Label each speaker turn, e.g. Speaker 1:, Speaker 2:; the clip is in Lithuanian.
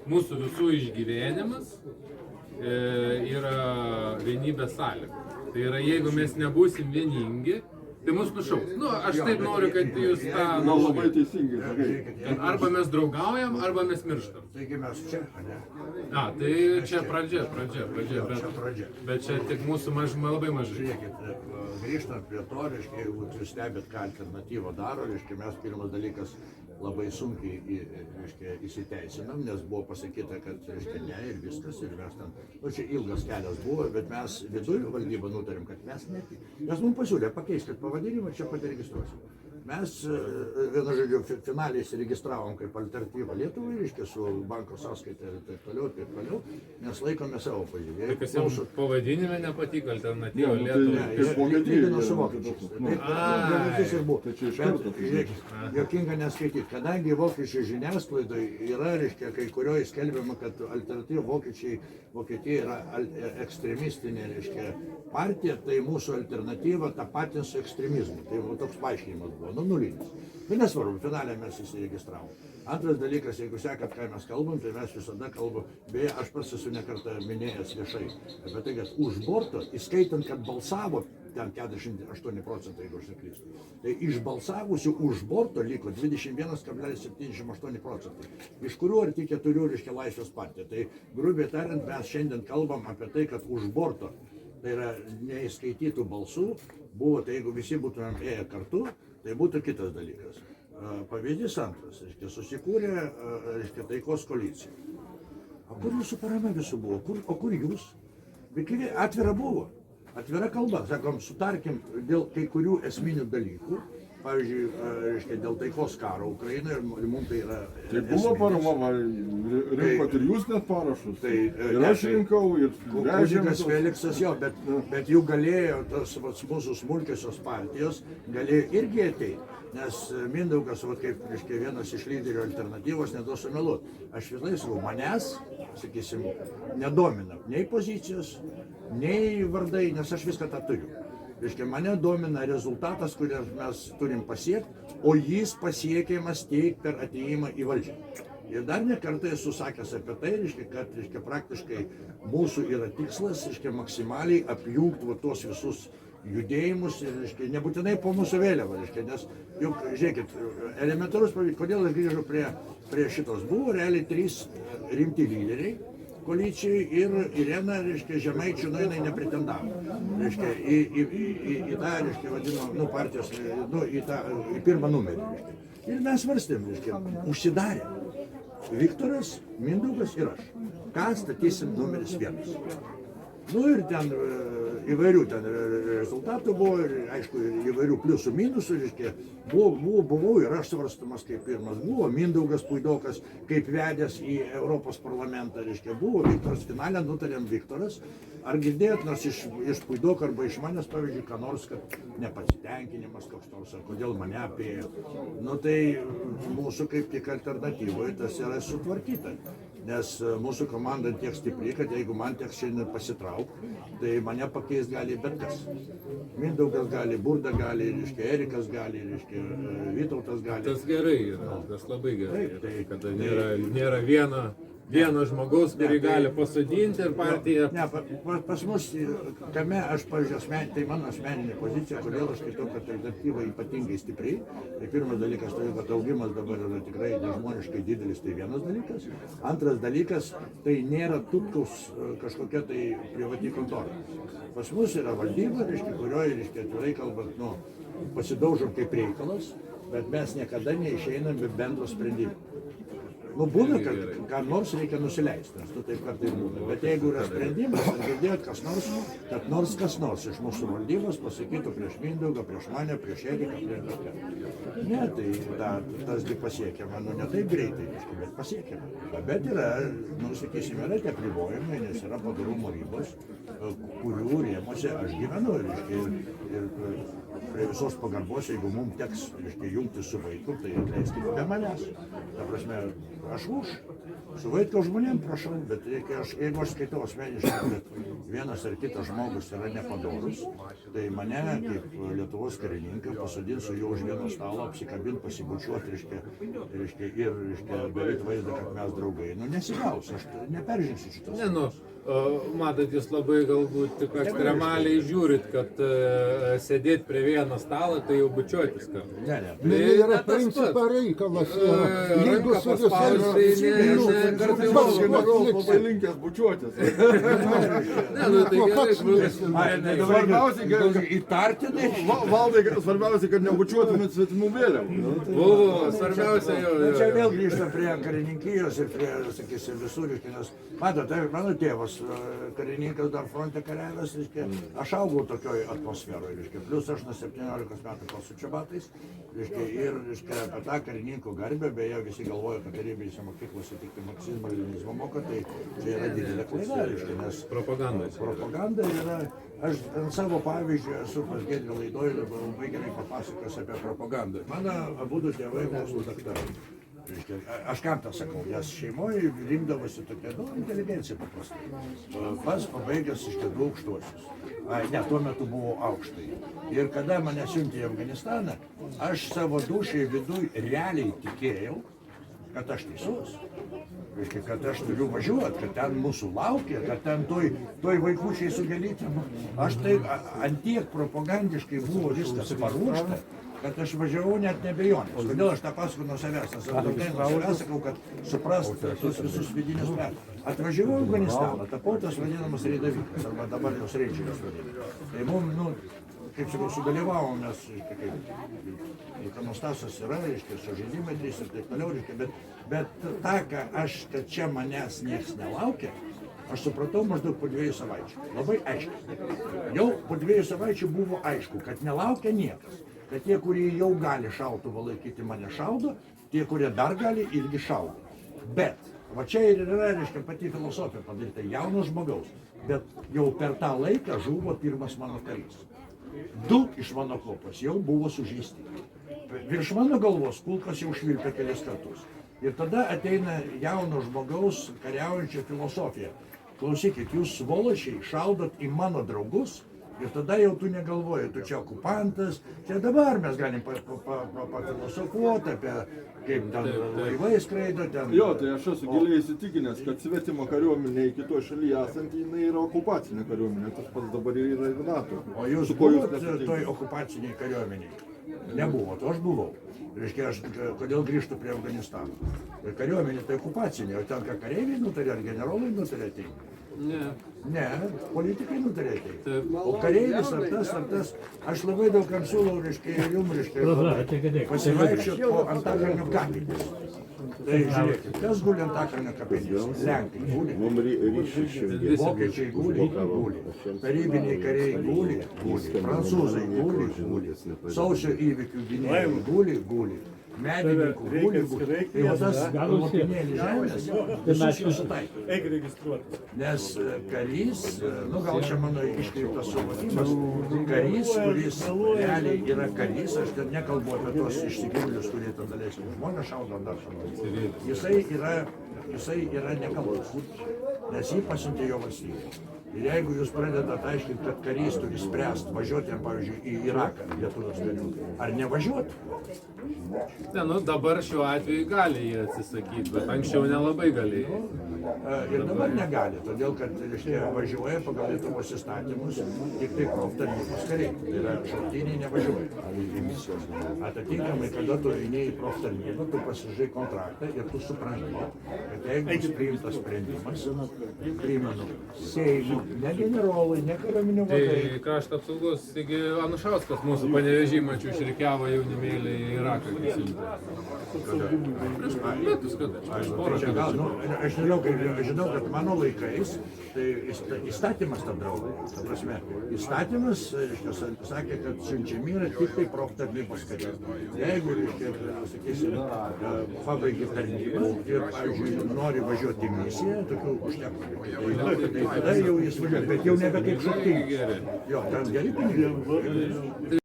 Speaker 1: mūsų visų išgyvenimas yra vienybės sąlyga. Tai yra, jeigu mes nebūsim vieningi, tai mus nušaus. Nu, aš taip noriu, kad jūs tą...
Speaker 2: Labai teisingai, sakai.
Speaker 1: Arba mes draugaujam, arba mes mirštam.
Speaker 3: Taigi mes čia, ne?
Speaker 1: Tai čia pradžia, bet čia tik mūsų labai mažai.
Speaker 3: Žiūrėkit, grįžtant prie to, reiškia, jeigu jūs stebėt, ką alternatyvą daro, reiškia, mes pirmas dalykas labai sunkiai įsiteisinam, nes buvo pasakyta, kad reiškia, ne ir viskas, ir mes ten, čia ilgas kelias buvo, bet mes viduje valdybą nutarėm, kad mes netik. Nes mums pasiūlė, pakeiskit pavadinimą, čia paregistruosim. Mes, vienu žodžiu, finaliai įsiregistravom kaip alternatyvą Lietuvai, reiškia, su banko sąskaita ir taip toliau, nes laikome savo poziciją.
Speaker 1: Tai kas jums pavadinime nepatiko alternatyva Lietuvai?
Speaker 3: Lygino su vokiečiais. Taip ir buvo. Bet, jokinga neskaityti, kadangi vokiečių žiniasklaidoje yra, reiškia, kai kurioje skelbiama, kad alternatyva Vokietija yra ekstremistinė, reiškia, partija, tai mūsų alternatyva tapatins su ekstremizmu. Tai toks paaiškinimas buvo, nulinis. Tai nesvarbu, finaliai mes įsiregistravom. Antras dalykas, jeigu sekat, ką mes kalbam, tai mes visada kalbam, beje, aš pats esu nekartą minėjęs viešai, apie tai, kad už borto, įskaitant, kad balsavo, ten 48%, jeigu aš neklystu, tai iš balsavusių už borto liko 21,78%, iš kurių arti 4, reiškia, Laisvės partija. Tai grubiai tariant, mes šiandien kalbam apie tai, kad už borto, tai yra neįskaitytų balsų, buvo, tai jeigu visi būtumėm ėję kartu, tai būtų kitas dalykas. Pavyzdys antras, reiškia, susikūrė, reiškia, taikos koalicija. O kur jūsų parama visų buvo? O kur jūs? Atvira buvo. Atvira kalba, sakom, sutarkim dėl kai kurių esminių dalykų, pavyzdžiui, reiškia, dėl taikos karo Ukrainoje ir mums tai yra...
Speaker 2: Tai buvo parama, rinkot ir jūs net parašus. Ir aš rinkau, ir
Speaker 3: Kužikas Feliksas jo, bet jų galėjo, tos mūsų smulkiosios partijos, galėjo irgi ateiti. Nes Mindaugas, kaip, reiškia, vienas iš lyderių alternatyvos, neduosiu meluot. Aš visai sakau, manęs, sakysim, nedomina nei pozicijos, nei vardai, nes aš viską tą turiu. Reiškia, mane domina rezultatas, kurį mes turim pasiekti, o jis pasiekiamas tik per atėjimą į valdžią. Ir dar nekartą esu sakęs apie tai, reiškia, kad reiškia, praktiškai mūsų yra tikslas, reiškia, maksimaliai apjungti tuos visus judėjimus ir, reiškia, nebūtinai po mūsų vėliavą, reiškia, nes juk, žiūrėkit, elementarus pavyzdys, kodėl aš grįžau prie šitos, buvo realiai 3 rimti lyderiai koalicijai ir Irena, reiškia, Žemaičių, jinai nepretendavo, reiškia, į tą, reiškia, vadino, partijos, į pirmą numerį, reiškia. Ir mes svarstėm, reiškia, užsidarė Viktoras, Mindaugas ir aš. Ką statysim numeris 1? Ir ten įvairių ten rezultatų buvo, ir aišku, įvairių pliusų, minusų, reiškia, buvau ir aš svarstamas kaip pirmas, buvo Mindaugas Puidokas kaip vedęs į Europos parlamentą, reiškia, buvo Viktoras, finalę nutarėm Viktoras. Ar girdėjot, nors iš Puidoko arba iš manęs, pavyzdžiui, ką nors, kad nepasitenkinimas koks nors, ar kodėl mane apėjo. Tai mūsų kaip tik alternatyvoje tas yra sutvarkyta. Nes mūsų komanda tiek stipri, kad jeigu man teks šiandien pasitraukti, tai mane pakeis gali bet kas. Mindaugas gali, Burda gali, reiškia, Erikas gali, reiškia, Vytautas gali.
Speaker 1: Tas gerai yra, tas labai gerai yra, kada nėra vieno žmogaus, kurį gali pasodinti ir partija...
Speaker 3: Ne, pas mus, kame aš, pavyzdžiui, tai mano asmeninė pozicija, kodėl aš skaitau, kad alternatyva ypatingai stipri. Tai pirmas dalykas, tai kad augimas dabar yra tikrai nežmoniškai didelis, tai vienas dalykas. Antras dalykas, tai nėra Tutkaus kažkokia tai privati kontora. Pas mus yra valdyba, reiškia, kurioje, reiškia, atvirai kalbant, pasidaužom kaip reikalas, bet mes niekada neišeinam be bendro sprendimo. Būna, kad kam nors reikia nusileisti, nes taip kartai būna. Bet jeigu yra sprendimas, ar girdėjot kas nors iš mūsų valdybos pasakytų prieš Mindaugą, prieš mane, prieš Eriką, prieš kažką. Ne, tai tasgi pasiekiama, ne taip greitai, bet pasiekiama. Bet yra, sakysim, yra tie apribojimai, nes yra padarumo ribos, kurių rėmuose aš gyvenu. Ir prie visos pagarbos, jeigu mums teks jungtis su vaiku, tai atleiskite be manęs. Ta prasme, aš už. Su Vaitkaus žmonėm prašau, bet jeigu aš skaitau asmeniškai, kad vienas ar kitas žmogus yra nepadorus, tai mane kaip Lietuvos karininką pasodinsiu jau už vieno stalo, apsikabint, pasibučiuoti, reiškia, daryti vaizdą, kad mes draugai. Nu, nesigaus, aš neperžinsiu šitos.
Speaker 1: Ne, nu, matot, jūs labai galbūt tik ekstremaliai žiūrit, kad sėdėti prie vieno stalo, tai jau bučiuotis kartu.
Speaker 3: Ne.
Speaker 4: Tai yra principo reikalas. Jeigu su visais
Speaker 2: Generolas labai linkęs bučiuotis.
Speaker 1: Ne, nu, tai gerai,
Speaker 3: Svarbiausia, įtartinai.
Speaker 2: Valdai, svarbiausia, kad nebučiuotumėt svetimų vėliavų.
Speaker 1: buvo svarbiausia jau.
Speaker 3: Čia vėl grįžtam prie karininkijos ir prie, sakysim, visų, nes, matot, mano tėvas, karininkas dar fronte kariavęs, aš augau tokioj atmosferoje, plus aš nuo 17 metų su čebatais, ir apie tą karininkų garbę, beje, visi galvoja, kad tarybinėse mokyklose tik marksizmą ir leninizmą moko, tai čia yra didelė klaida, nes propaganda yra, aš ant savo pavyzdžio esu pas Gedrį laidoj, dabar labai gerai papasakos apie propagandą. Mano abudu tėvai mokslų daktarai. Aš kam tą sakau, nes šeimoje rinkdavosi tokia, inteligencija paprastai. Pas pabaigęs iš kėdų aukštuosius. Ne, tuo metu buvo aukštai. Ir kada mane siuntė į Afganistaną, aš savo dušiai viduj realiai tikėjau, kad aš teisus. Kad aš turiu važiuoti, kad ten mūsų laukia, kad ten toj vaikučiai sugelyti. Aš tai antiek propagandiškai buvo viskas paruošta, kad aš važiavau net nebejonės. Kodėl aš tą pasakau nuo savęs? Nes aš sakau, kad suprastų tos visus vidinius metus. Atvažiavau į Afganistaną, tapau tas vadinamas reidavikas, arba dabar jos reidžikas vadinamas. Tai mums, kaip sakau, sudalyvavom mes, kaip ikonostasas yra, su žaidimai 3 ir taip toliau, bet tą, kad čia manęs nieks nelaukia, aš supratau maždaug po 2 savaičių. Labai aiškiai. Jau po 2 savaičių buvo aišku, kad nelaukia niekas. Kad tie, kurie jau gali šautuvą laikyti, mane šaudo, tie, kurie dar gali, irgi šaudo. Bet, va čia ir yra, pati filosofija padaryta, jauno žmogaus. Bet jau per tą laiką žuvo pirmas mano karys. 2 iš mano kopos jau buvo sužeisti. Virš mano galvos kulkos jau švilpė kelis kartus. Ir tada ateina jauno žmogaus kariaujančia filosofija. Klausykit, jūs svoločiai šaudot į mano draugus, ir tada jau tu negalvoji, tu čia okupantas, čia dabar mes galim pafilosofuoti apie kaip ten laivai skraido ten.
Speaker 2: Jo, tai aš esu giliai įsitikinęs, kad svetimo kariuomenė kitoje šalyje esanti, jinai yra okupacinė kariuomenė, tas pats dabar yra ir NATO.
Speaker 3: O jūs buvot toj okupaciniai kariuomeniai? Nebuvot, aš buvau. Reiškia, aš kodėl grįžtu prie Afganistano? Kariuomenė tai okupacinė, o ten ką kareiviai nutarė, ar generolai nutarė ateiti? Ne, politikai nutarė ateiti. O kareivis ar tas, aš labai daug kam siūlau, reiškia, ir jums, pasivaikščioti po Antakalnio kapinės. Tai žiūrėkit, kas guli Antakalnio kapinės? Lenkai guli, vokiečiai guli, tarybiniai kariai guli, prancūzai guli, sausio įvykių gynėjai guli. Medininkų guli. Tai va tas lopinėlį žemės visus jų sutaiko. Nes karys, gal čia mano iškreiptas suvokimas, karys, kuris realiai yra karys, aš ten nekalbu apie tos išsigimėlius, kurie tada leisime žmonės šaudo dar šalia. Jisai yra nekaltas, nes jį pasiuntė jo valstybė. Ir jeigu jūs pradedate aiškinti, kad karys turi spręsti, važiuoti, pavyzdžiui, į Iraką, lietuvos karių, ar nevažiuoti?
Speaker 1: Ne, dabar šiuo atveju gali jie atsisakyti, bet anksčiau nelabai galėjo.
Speaker 3: Ir dabar negali, todėl kad važiuoja pagal Lietuvos įstatymus tik tai proftarnybos kariai. Tai yra šauktiniai nevažiuoja į misijas. Atitinkamai, kada tu eini į proftarnybą, tu pasižiūrėjai kontraktą ir tu supranti, kad jeigu bus priimtas sprendimas, primenu, Seimų, ne generolai, ne kariuomenių vadai.
Speaker 1: Tai krašto apsaugos, taigi Anušauskas mūsų Panevėžy mačiau išrikiavo jaunimėlį į Iraką. Prieš metus, kad
Speaker 3: aš žinau, kad mano laikais tai įstatymas tą draudė. Ta prasme, įstatymas sakė, kad siunčiami yra tik tai proftarnybos kariai. Jeigu, sakysim, pabaigi tarnybą ir, pavyzdžiui, nori važiuoti į misiją, tokių užteko. Tai tada jau jis važiuoja, bet jau nebe kaip šauktiniai. Jo, ten geri pinigai.